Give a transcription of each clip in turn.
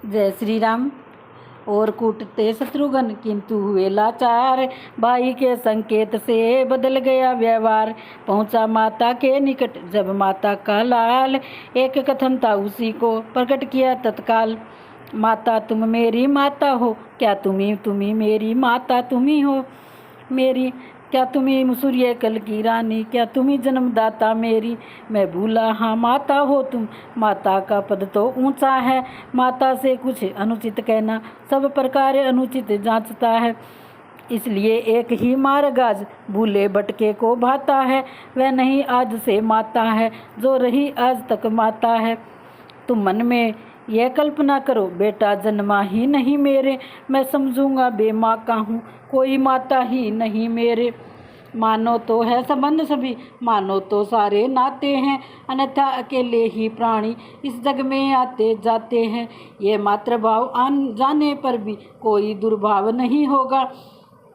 जय श्री राम। और कूटते शत्रुघ्न किंतु हुए लाचार, भाई के संकेत से बदल गया व्यवहार। पहुंचा माता के निकट जब माता का लाल, एक कथन था उसी को प्रकट किया तत्काल। माता तुम मेरी माता हो, क्या तुम्ही मेरी माता तुम्ही हो मेरी, क्या तुम्ही सूर्य कल की रानी, क्या तुम्ही जन्मदाता मेरी। मैं भूला हाँ माता हो तुम, माता का पद तो ऊंचा है। माता से कुछ अनुचित कहना सब प्रकार अनुचित जांचता है। इसलिए एक ही मार्ग आज भूले भटके को भाता है। वह नहीं आज से माता है जो रही आज तक माता है। तुम मन में यह कल्पना करो बेटा जन्मा ही नहीं मेरे, मैं समझूंगा बेमाँ का हूँ कोई माता ही नहीं मेरे। मानो तो है संबंध सभी, मानो तो सारे नाते हैं, अन्यथा अकेले ही प्राणी इस जग में आते जाते हैं। ये मातृभाव आन जाने पर भी कोई दुर्भाव नहीं होगा।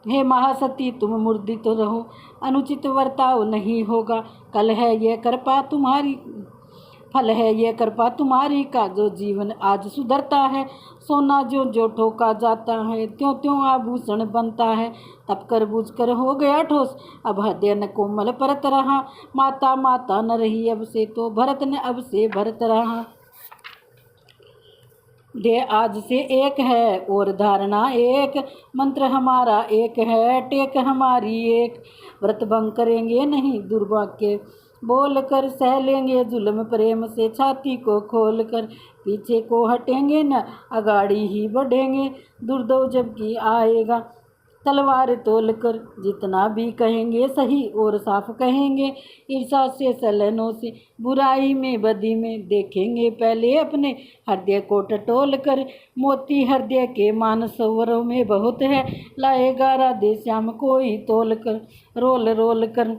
हे महासती तुम मुर्दित तो रहो, अनुचित वर्ताव नहीं होगा। कल है ये कृपा तुम्हारी, फल है ये कृपा तुम्हारी का, जो जीवन आज सुधरता है। सोना जो जो ठोका जाता है त्यों त्यों आभूषण बनता है। तब कर बुझ कर हो गया ठोस, अब हृदय न कोमल परत रहा। माता माता न रही अब से तो भरत न अब से भरत रहा। देह आज से एक है और धारणा एक, मंत्र हमारा एक है टेक हमारी एक। व्रत भंग करेंगे नहीं दुर्भाग्य बोल कर, सह लेंगे जुल्म प्रेम से छाती को खोल कर। पीछे को हटेंगे न अगाड़ी ही बढ़ेंगे, दुर्दव जबकि आएगा तलवार तोल कर। जितना भी कहेंगे सही और साफ कहेंगे, ईर्षा से सलनों से बुराई में बदी में देखेंगे पहले अपने हृदय को टटोल कर। मोती हृदय के मानसरोवरों में बहुत है, लाएगा राधे श्याम कोई तोल कर रोल रोल कर।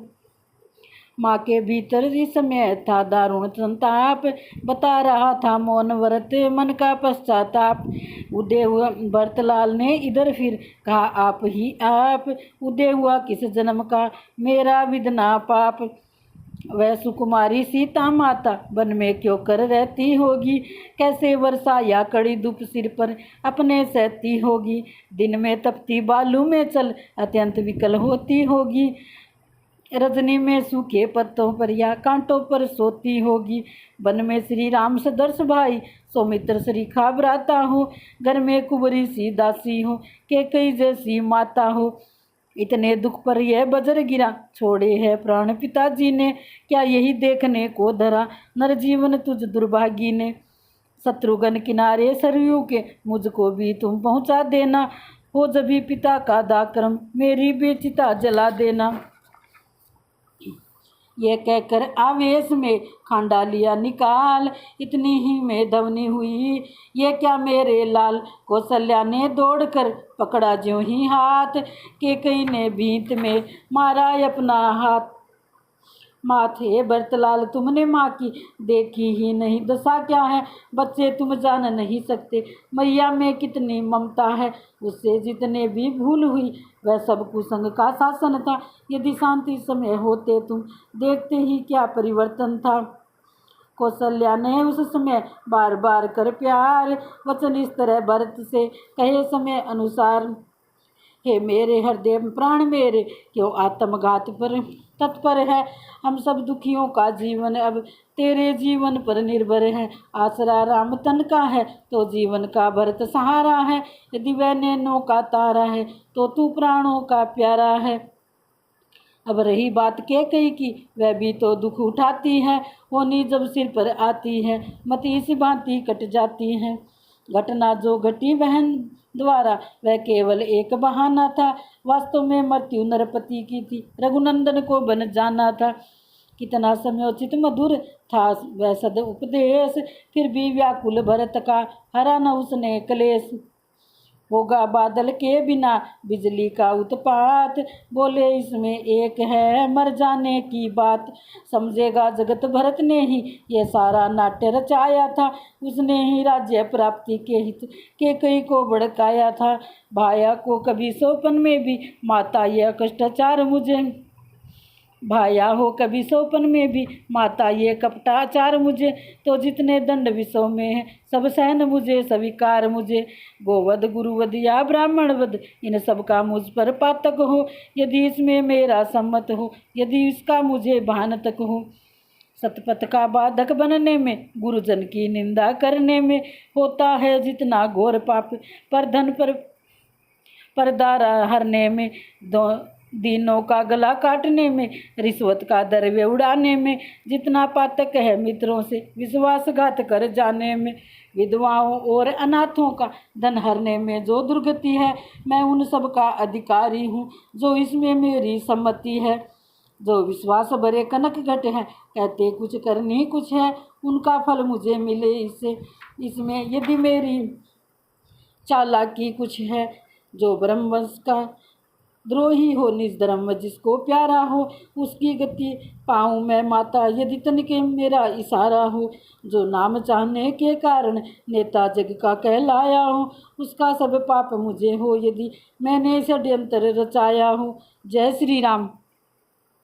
माँ के भीतर इस समय था दारुण संताप, बता रहा था मौन व्रत मन का पश्चाताप। उदय हुआ भरतलाल ने इधर फिर कहा आप ही आप, उदय हुआ किस जन्म का मेरा विधना पाप। वह सुकुमारी सीता माता वन में क्यों कर रहती होगी, कैसे वर्षा या कड़ी धूप सिर पर अपने सहती होगी। दिन में तपती बालू में चल अत्यंत विकल होती होगी, रजनी में सूखे पत्तों पर या कांटों पर सोती होगी। वन में श्री राम सदर्श भाई सौमित्र श्री खाबराता हो, घर में कुबरी सी दासी हो के कई जैसी माता हो। इतने दुख पर यह बजर गिरा छोड़े है प्राण पिताजी ने, क्या यही देखने को धरा नर जीवन तुझ दुर्भागी ने। शत्रुघ्न किनारे सरयू के मुझको भी तुम पहुँचा देना, हो जभी पिता का दाक्रम मेरी बेचिता जला देना। ये कहकर आवेश में खांडा लिया निकाल, इतनी ही में धवनी हुई ये क्या मेरे लाल। कौशल्या ने दौड़कर पकड़ा ज्यों ही हाथ, केकई ने भीत में मारा अपना हाथ। माथे भरतलाल तुमने माँ की देखी ही नहीं दशा क्या है, बच्चे तुम जान नहीं सकते मैया में कितनी ममता है। उससे जितने भी भूल हुई वह सब कुसंग का शासन था, यदि शांति समय होते तुम देखते ही क्या परिवर्तन था। कौशल्या ने उस समय बार बार कर प्यार वचन इस तरह भरत से कहे समय अनुसार। हे मेरे हृदय प्राण मेरे क्यों आत्मघात पर तत्पर है, हम सब दुखियों का जीवन अब तेरे जीवन पर निर्भर है। आसरा राम तन का है तो जीवन का भरत सहारा है, यदि वह नैनों का तारा है तो तू प्राणों का प्यारा है। अब रही बात कैकई की, वह भी तो दुख उठाती है, होनी जब सिर पर आती है मति इस भांति कट जाती है। घटना जो घटी बहन द्वारा वह केवल एक बहाना था, वास्तव में मृत्यु नरपति की थी, रघुनंदन को बन जाना था। कितना समयोचित मधुर था वह सद उपदेश, फिर भी व्याकुल भरत का हरा न उसने क्लेश। होगा बादल के बिना बिजली का उत्पात, बोले इसमें एक है मर जाने की बात। समझेगा जगत भरत ने ही ये सारा नाट्य रचाया था, उसने ही राज्य प्राप्ति के हित के कई को भड़काया था। भाया को कभी सोपन में भी माता यह कष्टाचार मुझे भाया हो कभी सोपन में भी माता ये कपटाचार मुझे, तो जितने दंड विषयों में है सब सहन मुझे स्वीकार मुझे। गोवध गुरुवध या ब्राह्मण वध इन सब का मुझ पर पातक हो, यदि इसमें मेरा सम्मत हो, यदि इसका मुझे भान तक हो। सतपथ का बाधक बनने में, गुरुजन की निंदा करने में, होता है जितना घोर पाप, पर धन पर दारा हरने में, दीनों का गला काटने में, रिश्वत का दरवे उड़ाने में, जितना पातक है मित्रों से विश्वासघात कर जाने में, विधवाओं और अनाथों का धन हरने में जो दुर्गति है, मैं उन सब का अधिकारी हूँ जो इसमें मेरी सम्मति है। जो विश्वास भरे कनक घट है, कहते कुछ करनी कुछ है, उनका फल मुझे मिले इससे, इसमें यदि मेरी चालाकी कुछ है। जो ब्रह्मवंश का द्रोही हो, निष्धर्म जिसको प्यारा हो, उसकी गति पाऊँ मैं माता, यदि तनिके मेरा इशारा हो। जो नाम चाहने के कारण नेता जग का कहलाया हो, उसका सब पाप मुझे हो, यदि मैंने षड्यंत्र रचाया हो। जय श्री राम।